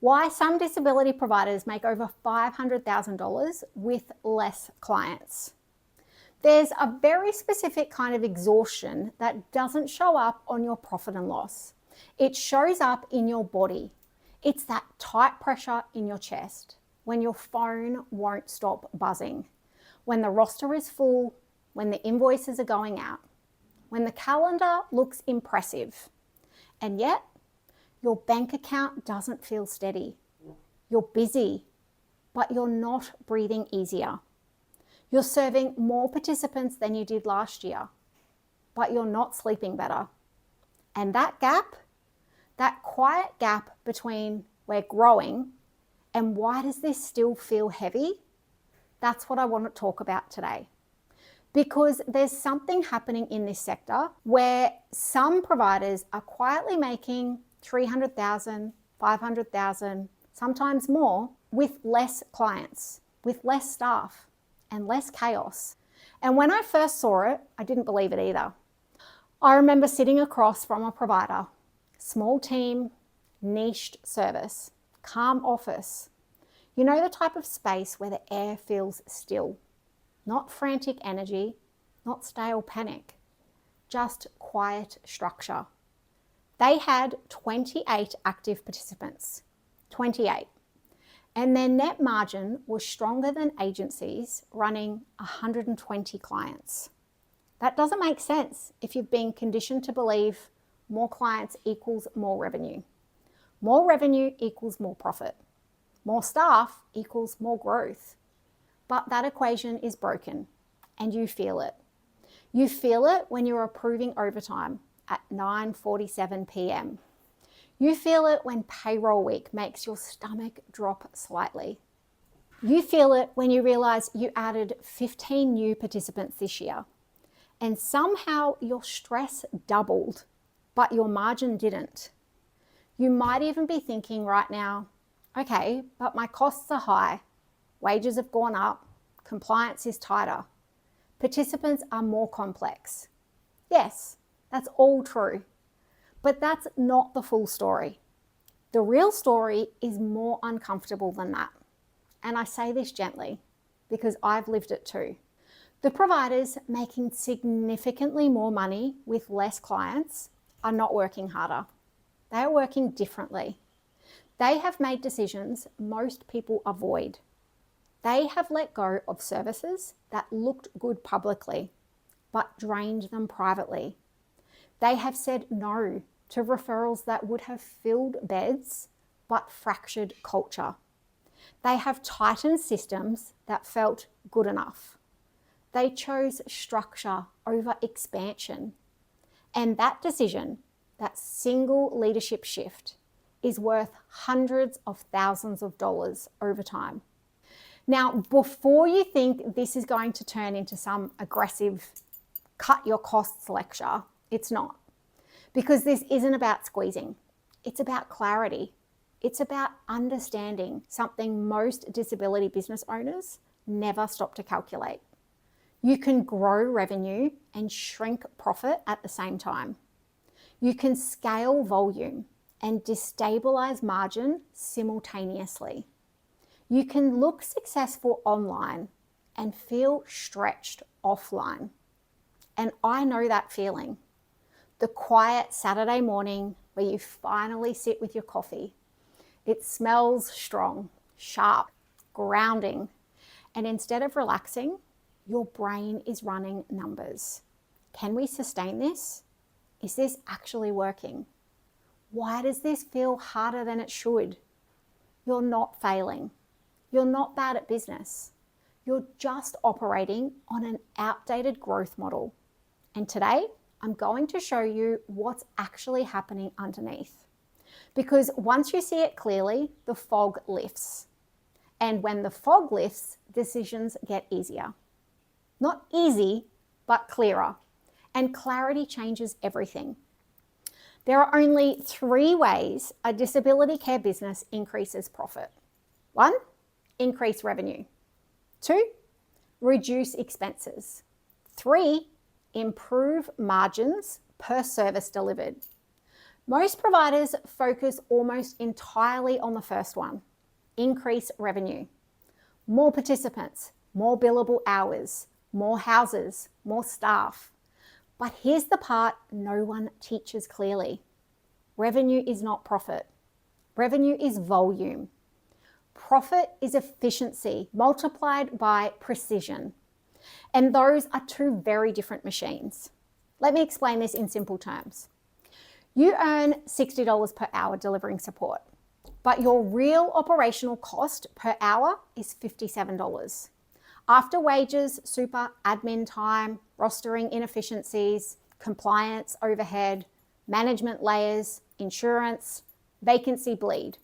Why some disability providers make over $500,000 with less clients. There's a very specific kind of exhaustion that doesn't show up on your profit and loss. It shows up in your body. It's that tight pressure in your chest, when your phone won't stop buzzing, when the roster is full, when the invoices are going out, when the calendar looks impressive, and yet your bank account doesn't feel steady. You're busy, but you're not breathing easier. You're serving more participants than you did last year, but you're not sleeping better. And that gap, that quiet gap between we're growing and why does this still feel heavy? That's what I want to talk about today. Because there's something happening in this sector where some providers are quietly making $300,000, $500,000, sometimes more, with less clients, with less staff, and less chaos. And when I first saw it, I didn't believe it either. I remember sitting across from a provider, small team, niched service, calm office. You know, the type of space where the air feels still, not frantic energy, not stale panic, just quiet structure. They had 28 active participants, 28. And their net margin was stronger than agencies running 120 clients. That doesn't make sense if you've been conditioned to believe more clients equals more revenue. More revenue equals more profit. More staff equals more growth. But that equation is broken and you feel it. You feel it when you're approving overtime at 9:47 p.m. You feel it when payroll week makes your stomach drop slightly. You feel it when you realize you added 15 new participants this year and somehow your stress doubled, but your margin didn't. You might even be thinking right now, okay, but my costs are high, wages have gone up, compliance is tighter, participants are more complex. Yes, that's all true. But that's not the full story. The real story is more uncomfortable than that. And I say this gently because I've lived it too. The providers making significantly more money with less clients are not working harder. They are working differently. They have made decisions most people avoid. They have let go of services that looked good publicly, but drained them privately. They have said no to referrals that would have filled beds but fractured culture. They have tightened systems that felt good enough. They chose structure over expansion. And that decision, that single leadership shift, is worth hundreds of thousands of dollars over time. Now, before you think this is going to turn into some aggressive cut your costs lecture, it's not. Because this isn't about squeezing. It's about clarity. It's about understanding something most disability business owners never stop to calculate. You can grow revenue and shrink profit at the same time. You can scale volume and destabilize margin simultaneously. You can look successful online and feel stretched offline. And I know that feeling. The quiet Saturday morning where you finally sit with your coffee. It smells strong, sharp, grounding. And instead of relaxing, your brain is running numbers. Can we sustain this? Is this actually working? Why does this feel harder than it should? You're not failing. You're not bad at business. You're just operating on an outdated growth model. And today, I'm going to show you what's actually happening underneath. Because once you see it clearly, the fog lifts. And when the fog lifts, decisions get easier. Not easy, but clearer. And clarity changes everything. There are only 3 ways a disability care business increases profit. 1, increase revenue. 2, reduce expenses. 3, improve margins per service delivered. Most providers focus almost entirely on the first one, increase revenue. More participants, more billable hours, more houses, more staff. But here's the part no one teaches clearly. Revenue is not profit. Revenue is volume. Profit is efficiency multiplied by precision. And those are two very different machines. Let me explain this in simple terms. You earn $60 per hour delivering support, but your real operational cost per hour is $57. After wages, super, admin time, rostering inefficiencies, compliance, overhead, management layers, insurance, vacancy bleed,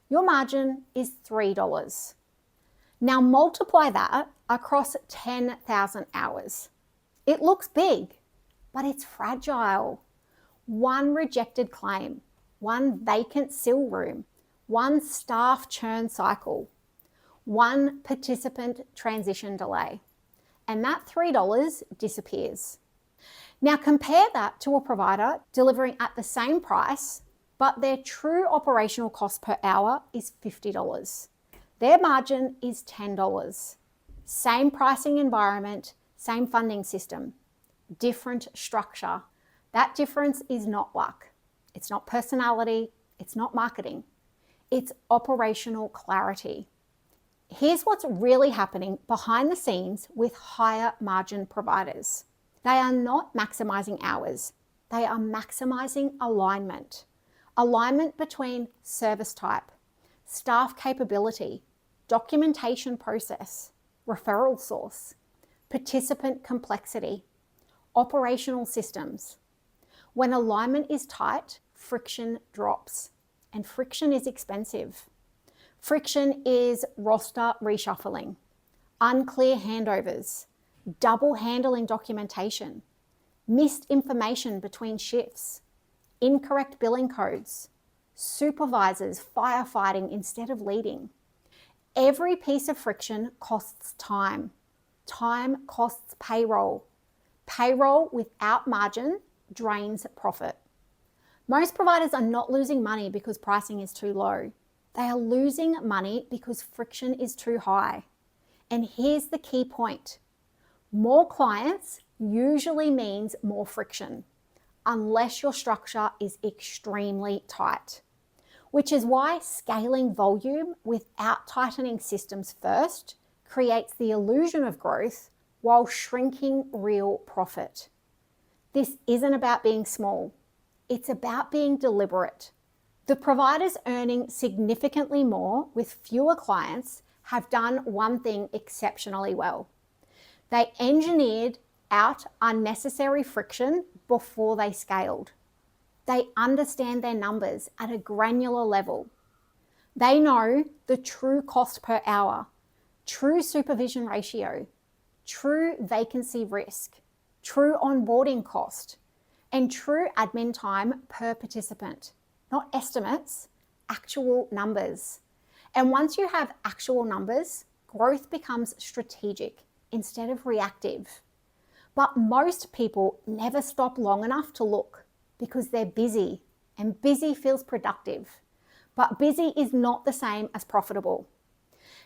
your margin is $3. Now multiply that across 10,000 hours. It looks big, but it's fragile. One rejected claim, one vacant SIL room, one staff churn cycle, one participant transition delay, and that $3 disappears. Now compare that to a provider delivering at the same price, but their true operational cost per hour is $50. Their margin is $10. Same pricing environment, same funding system, different structure. That difference is not luck. It's not personality. It's not marketing. It's operational clarity. Here's what's really happening behind the scenes with higher margin providers. They are not maximizing hours. They are maximizing alignment. Alignment between service type, staff capability, documentation process, referral source, participant complexity, operational systems. When alignment is tight, friction drops, and friction is expensive. Friction is roster reshuffling, unclear handovers, double handling documentation, missed information between shifts, incorrect billing codes, supervisors firefighting instead of leading. Every piece of friction costs time. Time costs payroll. Payroll without margin drains profit. Most providers are not losing money because pricing is too low. They are losing money because friction is too high. And here's the key point. More clients usually means more friction, unless your structure is extremely tight. Which is why scaling volume without tightening systems first creates the illusion of growth while shrinking real profit. This isn't about being small. It's about being deliberate. The providers earning significantly more with fewer clients have done one thing exceptionally well. They engineered out unnecessary friction before they scaled. They understand their numbers at a granular level. They know the true cost per hour, true supervision ratio, true vacancy risk, true onboarding cost, and true admin time per participant. Not estimates, actual numbers. And once you have actual numbers, growth becomes strategic instead of reactive. But most people never stop long enough to look because they're busy, and busy feels productive. But busy is not the same as profitable.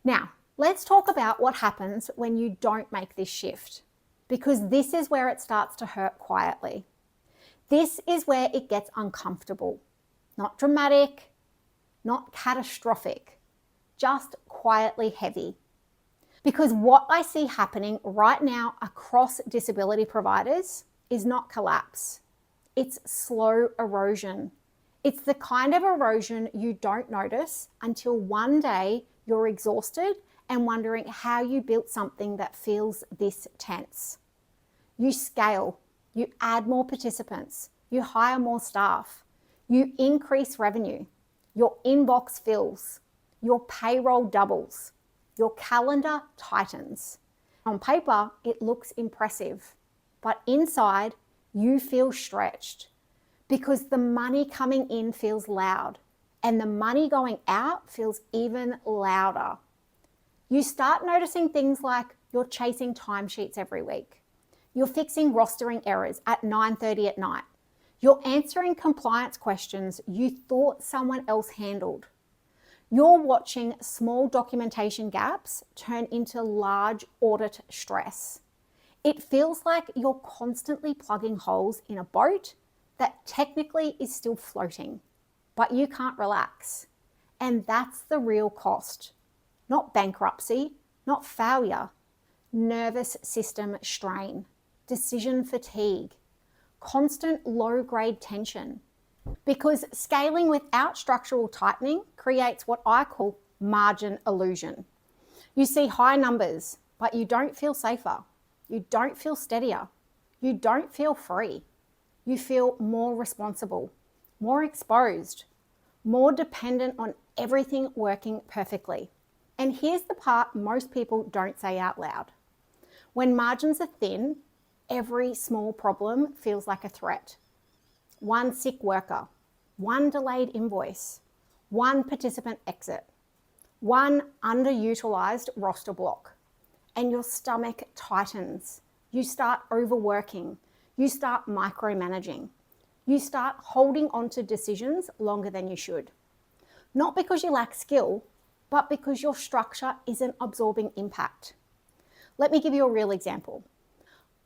Now, let's talk about what happens when you don't make this shift, because this is where it starts to hurt quietly. This is where it gets uncomfortable. Not dramatic, not catastrophic, just quietly heavy. Because what I see happening right now across disability providers is not collapse. It's slow erosion. It's the kind of erosion you don't notice until one day you're exhausted and wondering how you built something that feels this tense. You scale, you add more participants, you hire more staff, you increase revenue, your inbox fills, your payroll doubles, your calendar tightens. On paper, it looks impressive, but inside, you feel stretched because the money coming in feels loud and the money going out feels even louder. You start noticing things like you're chasing timesheets every week. You're fixing rostering errors at 9:30 at night. You're answering compliance questions you thought someone else handled. You're watching small documentation gaps turn into large audit stress. It feels like you're constantly plugging holes in a boat that technically is still floating, but you can't relax. And that's the real cost. Not bankruptcy, not failure, nervous system strain, decision fatigue, constant low-grade tension. Because scaling without structural tightening creates what I call margin illusion. You see high numbers, but you don't feel safer. You don't feel steadier. You don't feel free. You feel more responsible, more exposed, more dependent on everything working perfectly. And here's the part most people don't say out loud. When margins are thin, every small problem feels like a threat. One sick worker, one delayed invoice, one participant exit, one underutilized roster block, and your stomach tightens. You start overworking. You start micromanaging. You start holding on to decisions longer than you should. Not because you lack skill, but because your structure isn't absorbing impact. Let me give you a real example.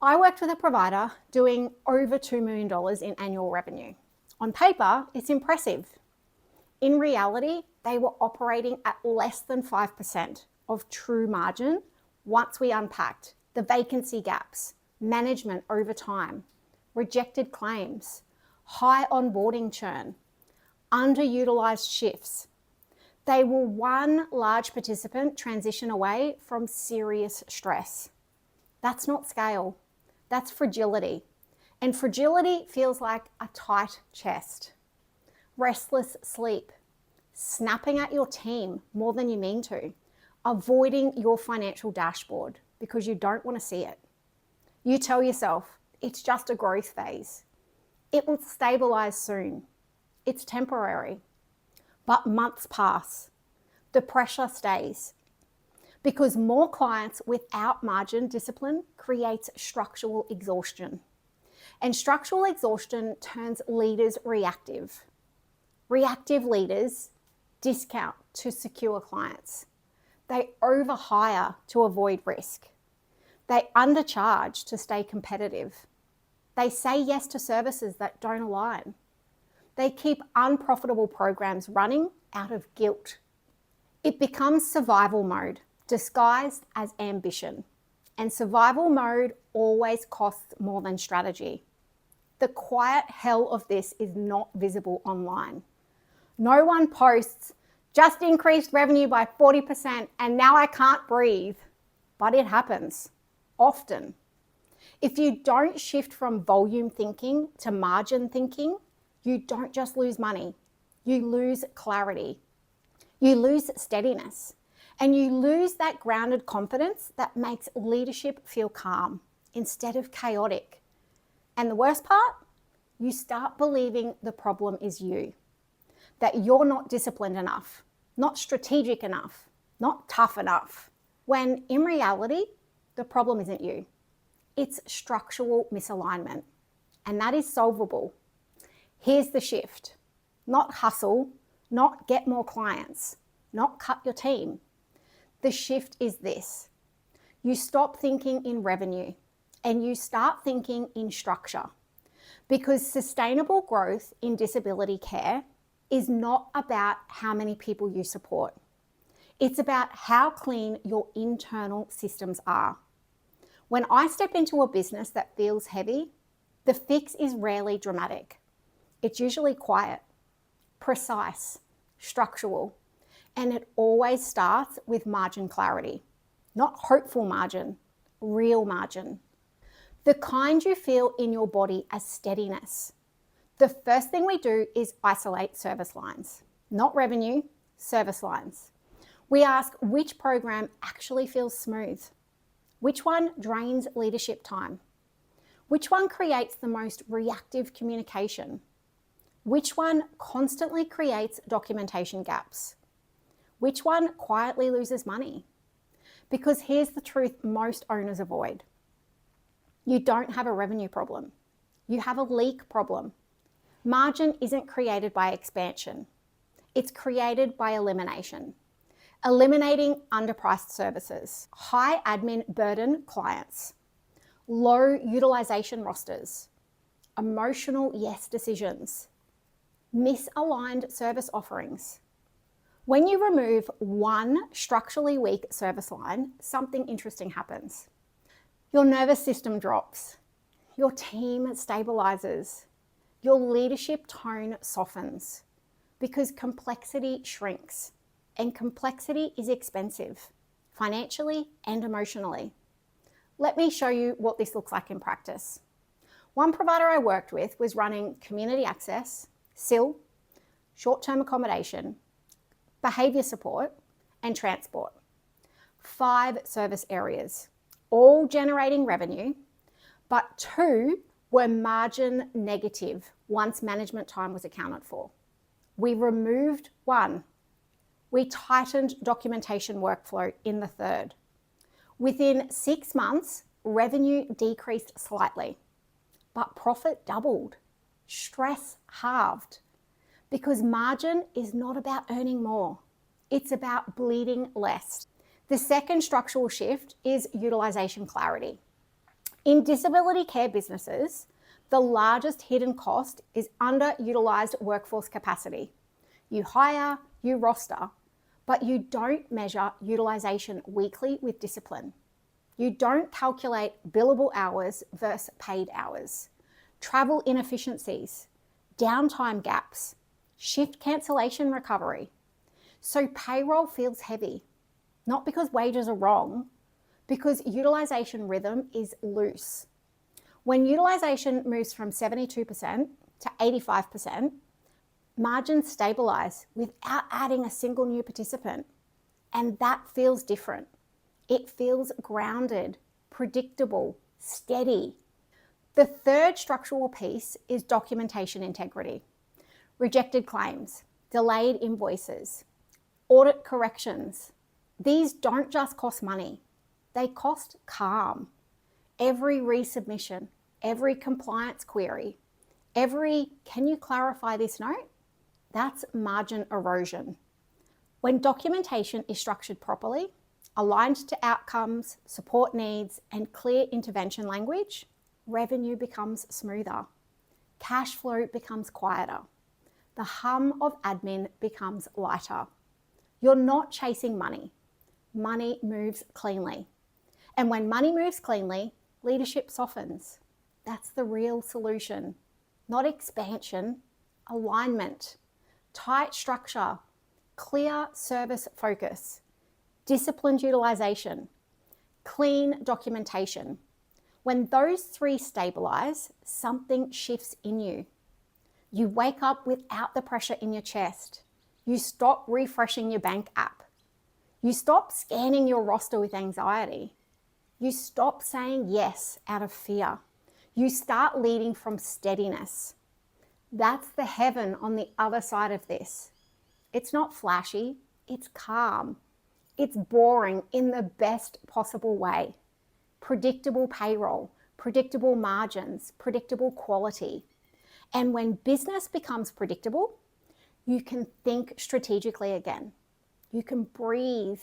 I worked with a provider doing over $2 million in annual revenue. On paper, it's impressive. In reality, they were operating at less than 5% of true margin once we unpacked the vacancy gaps, management over time, rejected claims, high onboarding churn, underutilized shifts. They were one large participant transition away from serious stress. That's not scale. That's fragility. And fragility feels like a tight chest, restless sleep, snapping at your team more than you mean to, avoiding your financial dashboard because you don't want to see it. You tell yourself it's just a growth phase. It will stabilize soon. It's temporary. But months pass. The pressure stays. Because more clients without margin discipline creates structural exhaustion. And structural exhaustion turns leaders reactive. Reactive leaders discount to secure clients. They overhire to avoid risk. They undercharge to stay competitive. They say yes to services that don't align. They keep unprofitable programs running out of guilt. It becomes survival mode, disguised as ambition. And survival mode always costs more than strategy. The quiet hell of this is not visible online. No one posts, just increased revenue by 40% and now I can't breathe. But it happens, often. If you don't shift from volume thinking to margin thinking, you don't just lose money, you lose clarity. You lose steadiness. And you lose that grounded confidence that makes leadership feel calm instead of chaotic. And the worst part, you start believing the problem is you. That you're not disciplined enough, not strategic enough, not tough enough. When in reality, the problem isn't you. It's structural misalignment. And that is solvable. Here's the shift. Not hustle, not get more clients, not cut your team. The shift is this. You stop thinking in revenue and you start thinking in structure. Because sustainable growth in disability care is not about how many people you support. It's about how clean your internal systems are. When I step into a business that feels heavy, the fix is rarely dramatic. It's usually quiet, precise, structural, and it always starts with margin clarity. Not hopeful margin, real margin. The kind you feel in your body as steadiness. The first thing we do is isolate service lines. Not revenue, service lines. We ask which program actually feels smooth. Which one drains leadership time? Which one creates the most reactive communication? Which one constantly creates documentation gaps? Which one quietly loses money? Because here's the truth most owners avoid. You don't have a revenue problem. You have a leak problem. Margin isn't created by expansion. It's created by elimination. Eliminating underpriced services, high admin burden clients, low utilization rosters, emotional yes decisions, misaligned service offerings. When you remove one structurally weak service line, something interesting happens. Your nervous system drops, your team stabilizes, your leadership tone softens because complexity shrinks, and complexity is expensive, financially and emotionally. Let me show you what this looks like in practice. One provider I worked with was running community access, SIL, short-term accommodation, behaviour support, and transport. 5 service areas, all generating revenue, but 2 were margin negative once management time was accounted for. We removed 1. We tightened documentation workflow in the 3rd. Within 6 months, revenue decreased slightly, but profit doubled, stress halved, because margin is not about earning more. It's about bleeding less. The second structural shift is utilization clarity. In disability care businesses, the largest hidden cost is underutilized workforce capacity. You hire, you roster, but you don't measure utilization weekly with discipline. You don't calculate billable hours versus paid hours, travel inefficiencies, downtime gaps, shift cancellation recovery. So payroll feels heavy, not because wages are wrong, because utilization rhythm is loose. When utilization moves from 72% to 85%, margins stabilize without adding a single new participant. And that feels different. It feels grounded, predictable, steady. The third structural piece is documentation integrity. Rejected claims, delayed invoices, audit corrections. These don't just cost money, they cost calm. Every resubmission, every compliance query, every "can you clarify this note?" That's margin erosion. When documentation is structured properly, aligned to outcomes, support needs, and clear intervention language, revenue becomes smoother. Cash flow becomes quieter. The hum of admin becomes lighter. You're not chasing money. Money moves cleanly. And when money moves cleanly, leadership softens. That's the real solution. Not expansion, alignment, tight structure, clear service focus, disciplined utilization, clean documentation. When those 3 stabilize, something shifts in you. You wake up without the pressure in your chest. You stop refreshing your bank app. You stop scanning your roster with anxiety. You stop saying yes out of fear. You start leading from steadiness. That's the heaven on the other side of this. It's not flashy, it's calm. It's boring in the best possible way. Predictable payroll, predictable margins, predictable quality. And when business becomes predictable, you can think strategically again. You can breathe.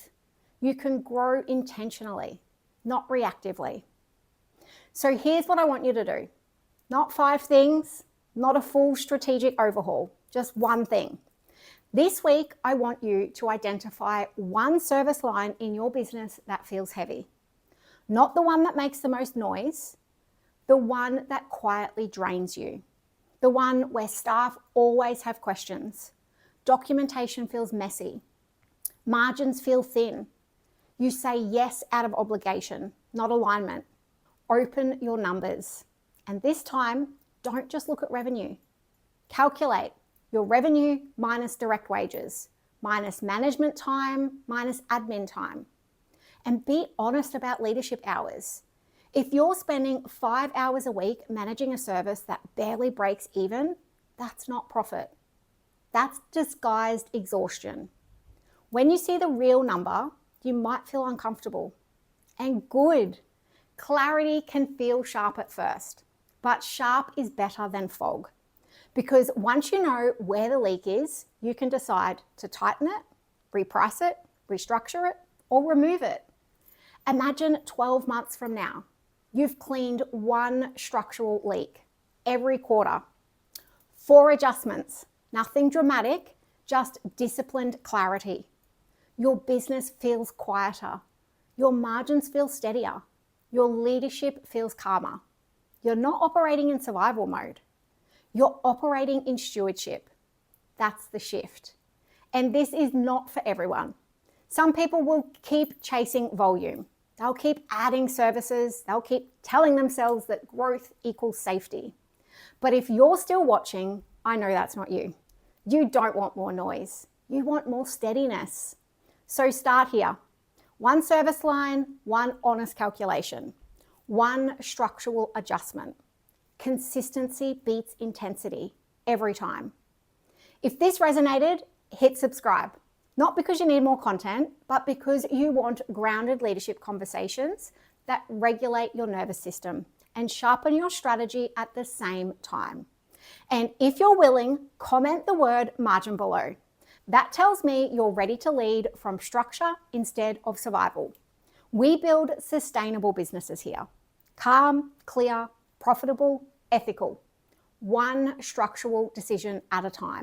You can grow intentionally, not reactively. So here's what I want you to do. Not 5 things, not a full strategic overhaul, just one thing. This week, I want you to identify one service line in your business that feels heavy. Not the one that makes the most noise, the one that quietly drains you. The one where staff always have questions. Documentation feels messy. Margins feel thin. You say yes out of obligation, not alignment. Open your numbers. And this time, don't just look at revenue. Calculate your revenue minus direct wages, minus management time, minus admin time. And be honest about leadership hours. If you're spending 5 hours a week managing a service that barely breaks even, that's not profit. That's disguised exhaustion. When you see the real number, you might feel uncomfortable. And good. Clarity can feel sharp at first, but sharp is better than fog. Because once you know where the leak is, you can decide to tighten it, reprice it, restructure it, or remove it. Imagine 12 months from now, you've cleaned one structural leak every quarter. 4 adjustments, nothing dramatic, just disciplined clarity. Your business feels quieter. Your margins feel steadier. Your leadership feels calmer. You're not operating in survival mode. You're operating in stewardship. That's the shift. And this is not for everyone. Some people will keep chasing volume. They'll keep adding services. They'll keep telling themselves that growth equals safety. But if you're still watching, I know that's not you. You don't want more noise. You want more steadiness. So start here. 1 service line, 1 honest calculation, 1 structural adjustment. Consistency beats intensity every time. If this resonated, hit subscribe. Not because you need more content, but because you want grounded leadership conversations that regulate your nervous system and sharpen your strategy at the same time. And if you're willing, comment the word margin below. That tells me you're ready to lead from structure instead of survival. We build sustainable businesses here. Calm, clear, profitable, ethical. 1 structural decision at a time.